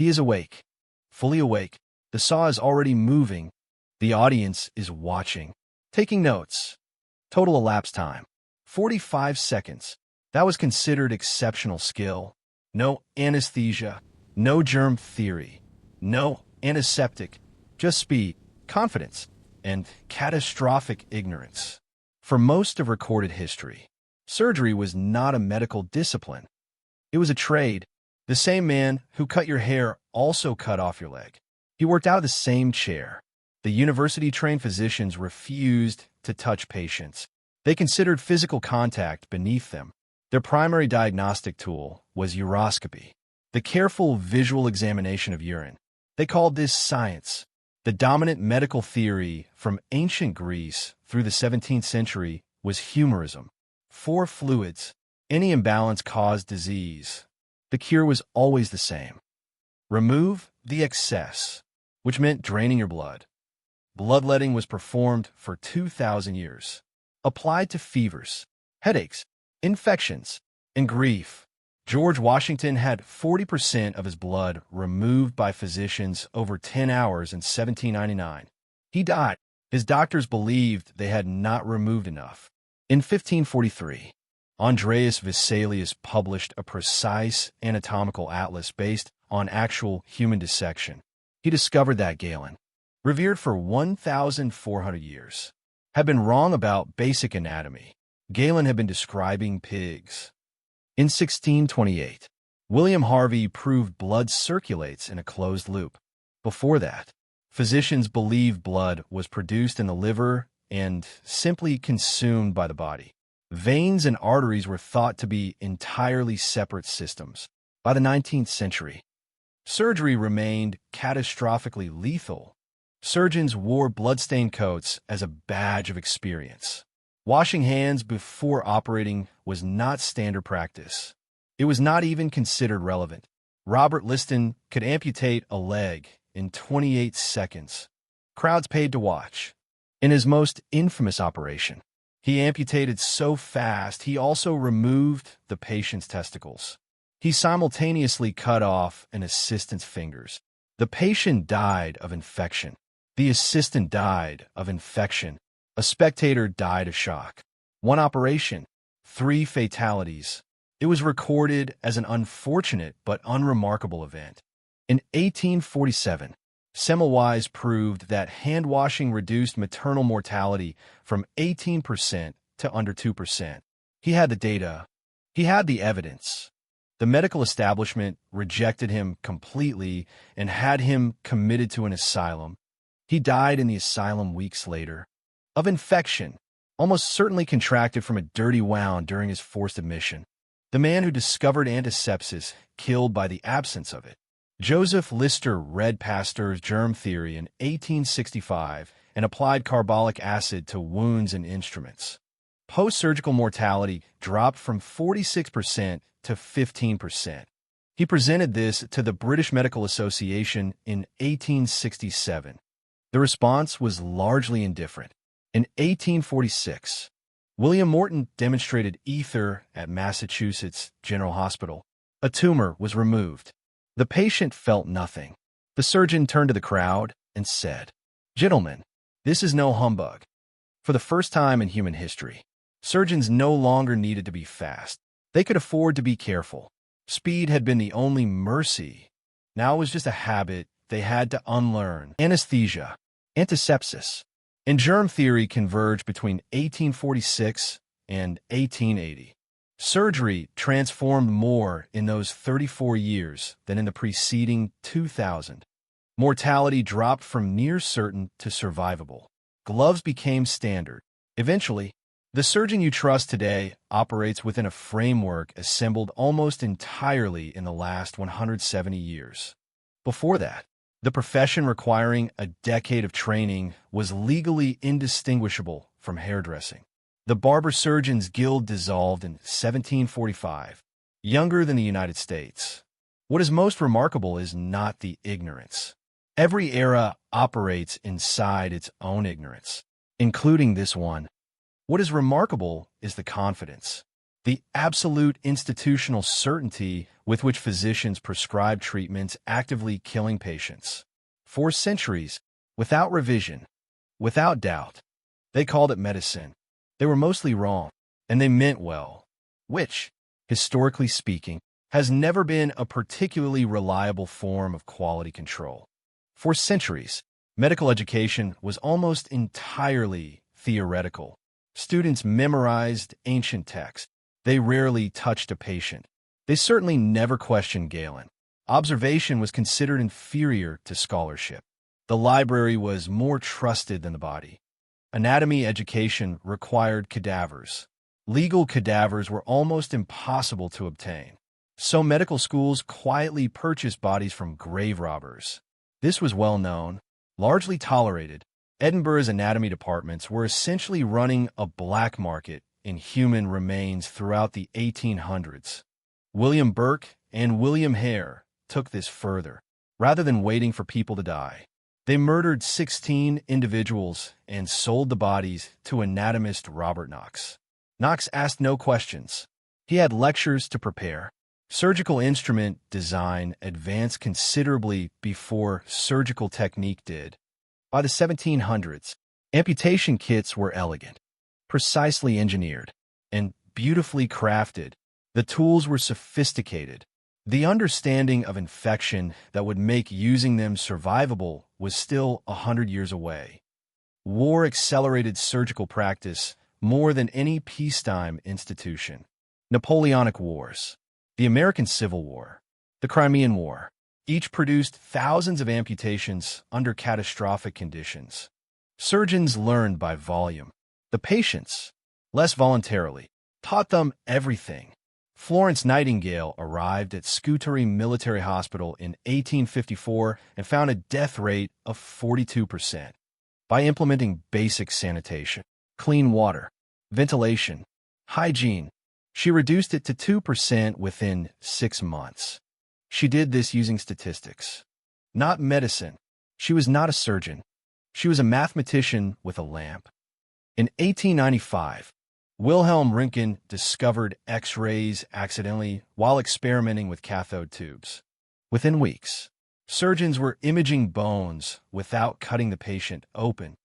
He is awake, fully awake. The saw is already moving. The audience is watching, taking notes. Total elapsed time, 45 seconds. That was considered exceptional skill. No anesthesia, no germ theory, no antiseptic, just speed, confidence, and catastrophic ignorance. For most of recorded history, surgery was not a medical discipline. It was a trade. The same man who cut your hair also cut off your leg. He worked out of the same chair. The university-trained physicians refused to touch patients. They considered physical contact beneath them. Their primary diagnostic tool was uroscopy, the careful visual examination of urine. They called this science. The dominant medical theory from ancient Greece through the 17th century was humorism. 4 fluids. Any imbalance caused disease. The cure was always the same. Remove the excess, which meant draining your blood. Bloodletting was performed for 2,000 years. Applied to fevers, headaches, infections, and grief. George Washington had 40% of his blood removed by physicians over 10 hours in 1799. He died. His doctors believed they had not removed enough. In 1543, Andreas Vesalius published a precise anatomical atlas based on actual human dissection. He discovered that Galen, revered for 1,400 years, had been wrong about basic anatomy. Galen had been describing pigs. In 1628, William Harvey proved blood circulates in a closed loop. Before that, physicians believed blood was produced in the liver and simply consumed by the body. Veins and arteries were thought to be entirely separate systems. By the 19th century, surgery remained catastrophically lethal. Surgeons wore bloodstained coats as a badge of experience. Washing hands before operating was not standard practice. It was not even considered relevant. Robert Liston could amputate a leg in 28 seconds. Crowds paid to watch. In his most infamous operation, he amputated so fast he also removed the patient's testicles. He simultaneously cut off an assistant's fingers. The patient died of infection. The assistant died of infection. A spectator died of shock. One operation, 3 fatalities. It was recorded as an unfortunate but unremarkable event. In 1847, Semmelweis proved that hand-washing reduced maternal mortality from 18% to under 2%. He had the data. He had the evidence. The medical establishment rejected him completely and had him committed to an asylum. He died in the asylum weeks later. Of infection, almost certainly contracted from a dirty wound during his forced admission. The man who discovered antisepsis killed by the absence of it. Joseph Lister read Pasteur's germ theory in 1865 and applied carbolic acid to wounds and instruments. Post-surgical mortality dropped from 46% to 15%. He presented this to the British Medical Association in 1867. The response was largely indifferent. In 1846, William Morton demonstrated ether at Massachusetts General Hospital. A tumor was removed. The patient felt nothing. The surgeon turned to the crowd and said, "Gentlemen, this is no humbug." For the first time in human history, surgeons no longer needed to be fast. They could afford to be careful. Speed had been the only mercy. Now it was just a habit they had to unlearn. Anesthesia, antisepsis, and germ theory converged between 1846 and 1880. Surgery transformed more in those 34 years than in the preceding 2,000. Mortality dropped from near certain to survivable. Gloves became standard. Eventually, the surgeon you trust today operates within a framework assembled almost entirely in the last 170 years. Before that, the profession requiring a decade of training was legally indistinguishable from hairdressing. The Barber Surgeons Guild dissolved in 1745, younger than the United States. What is most remarkable is not the ignorance. Every era operates inside its own ignorance, including this one. What is remarkable is the confidence. The absolute institutional certainty with which physicians prescribed treatments actively killing patients. For centuries, without revision, without doubt, they called it medicine. They were mostly wrong, and they meant well, which, historically speaking, has never been a particularly reliable form of quality control. For centuries, medical education was almost entirely theoretical. Students memorized ancient texts. They rarely touched a patient. They certainly never questioned Galen. Observation was considered inferior to scholarship. The library was more trusted than the body. Anatomy education required cadavers. Legal cadavers were almost impossible to obtain. So medical schools quietly purchased bodies from grave robbers. This was well known, largely tolerated. Edinburgh's anatomy departments were essentially running a black market in human remains throughout the 1800s. William Burke and William Hare took this further. Rather than waiting for people to die, they murdered 16 individuals and sold the bodies to anatomist Robert Knox. Knox asked no questions. He had lectures to prepare. Surgical instrument design advanced considerably before surgical technique did. By the 1700s, amputation kits were elegant, precisely engineered, and beautifully crafted. The tools were sophisticated. The understanding of infection that would make using them survivable was still 100 years away. War accelerated surgical practice more than any peacetime institution. Napoleonic Wars, the American Civil War, the Crimean War, each produced thousands of amputations under catastrophic conditions. Surgeons learned by volume. The patients, less voluntarily, taught them everything. Florence Nightingale arrived at Scutari Military Hospital in 1854 and found a death rate of 42%. By implementing basic sanitation, clean water, ventilation, hygiene, she reduced it to 2% within 6 months. She did this using statistics, not medicine. She was not a surgeon. She was a mathematician with a lamp. In 1895, Wilhelm Röntgen discovered X-rays accidentally while experimenting with cathode tubes. Within weeks, surgeons were imaging bones without cutting the patient open.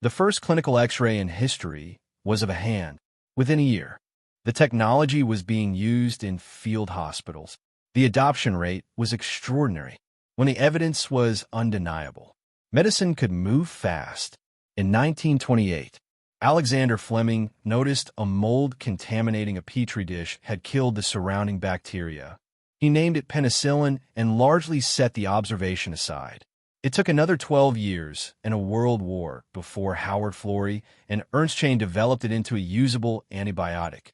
The first clinical X-ray in history was of a hand. Within a year, the technology was being used in field hospitals. The adoption rate was extraordinary when the evidence was undeniable. Medicine could move fast. In 1928, Alexander Fleming noticed a mold contaminating a petri dish had killed the surrounding bacteria. He named it penicillin and largely set the observation aside. It took another 12 years and a world war before Howard Florey and Ernst Chain developed it into a usable antibiotic.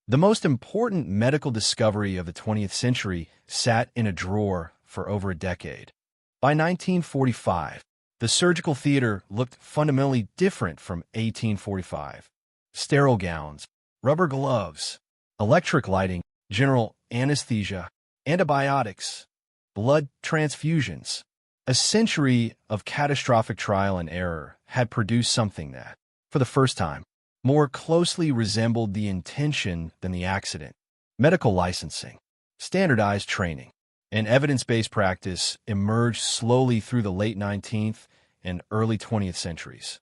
The most important medical discovery of the 20th century sat in a drawer for over a decade. By 1945, the surgical theater looked fundamentally different from 1845. Sterile gowns, rubber gloves, electric lighting, general anesthesia, antibiotics, blood transfusions. A century of catastrophic trial and error had produced something that, for the first time, more closely resembled the intention than the accident. Medical licensing, standardized training, and evidence-based practice emerged slowly through the late 19th and early 20th centuries.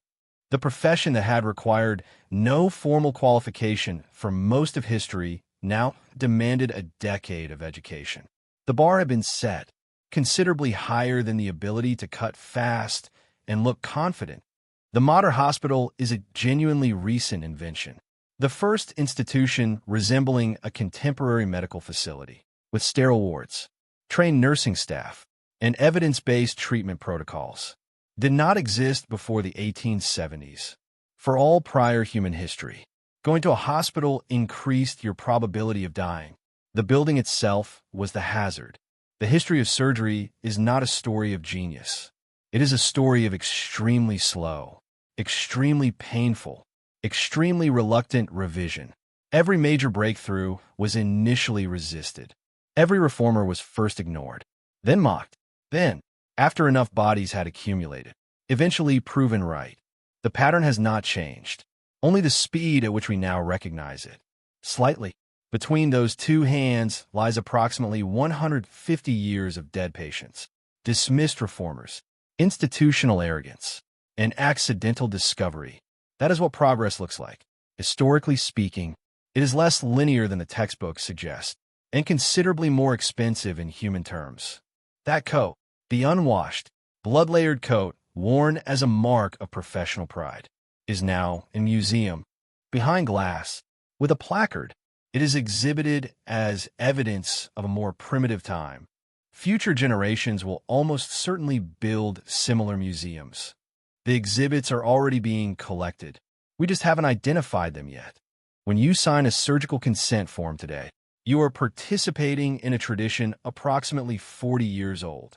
The profession that had required no formal qualification for most of history now demanded a decade of education. The bar had been set considerably higher than the ability to cut fast and look confident. The modern hospital is a genuinely recent invention, the first institution resembling a contemporary medical facility, with sterile wards, trained nursing staff, and evidence-based treatment protocols. Did not exist before the 1870s. For all prior human history, going to a hospital increased your probability of dying. The building itself was the hazard. The history of surgery is not a story of genius. It is a story of extremely slow, extremely painful, extremely reluctant revision. Every major breakthrough was initially resisted. Every reformer was first ignored, then mocked, then, after enough bodies had accumulated, eventually proven right. The pattern has not changed, only the speed at which we now recognize it. Slightly, Between those two hands lies approximately 150 years of dead patients, dismissed reformers, institutional arrogance, and accidental discovery. That is what progress looks like. Historically speaking, it is less linear than the textbooks suggest, and considerably more expensive in human terms. That coat, the unwashed, blood-layered coat worn as a mark of professional pride, is now in a museum, behind glass, with a placard. It is exhibited as evidence of a more primitive time. Future generations will almost certainly build similar museums. The exhibits are already being collected. We just haven't identified them yet. When you sign a surgical consent form today, you are participating in a tradition approximately 40 years old.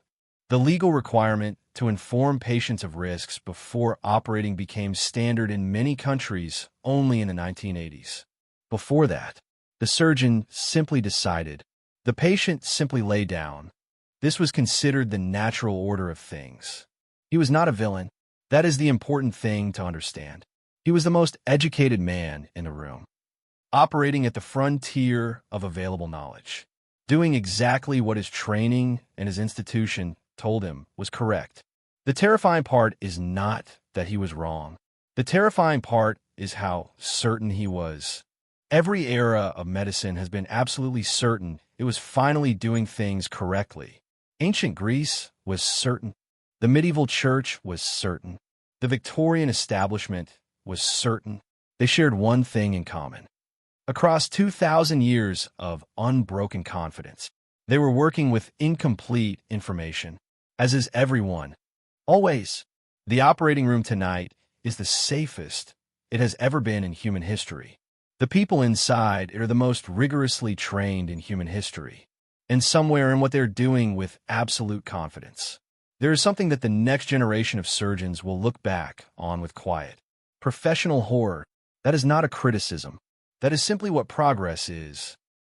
The legal requirement to inform patients of risks before operating became standard in many countries only in the 1980s. Before that, the surgeon simply decided. The patient simply lay down. This was considered the natural order of things. He was not a villain. That is the important thing to understand. He was the most educated man in the room, operating at the frontier of available knowledge, doing exactly what his training and his institution told him was correct. The terrifying part is not that he was wrong. The terrifying part is how certain he was. Every era of medicine has been absolutely certain it was finally doing things correctly. Ancient Greece was certain. The medieval church was certain. The Victorian establishment was certain. They shared one thing in common. Across 2,000 years of unbroken confidence, they were working with incomplete information, as is everyone. Always. The operating room tonight is the safest it has ever been in human history. The people inside are the most rigorously trained in human history, and somewhere in what they're doing with absolute confidence. There is something that the next generation of surgeons will look back on with quiet, professional horror. That is not a criticism. That is simply what progress is.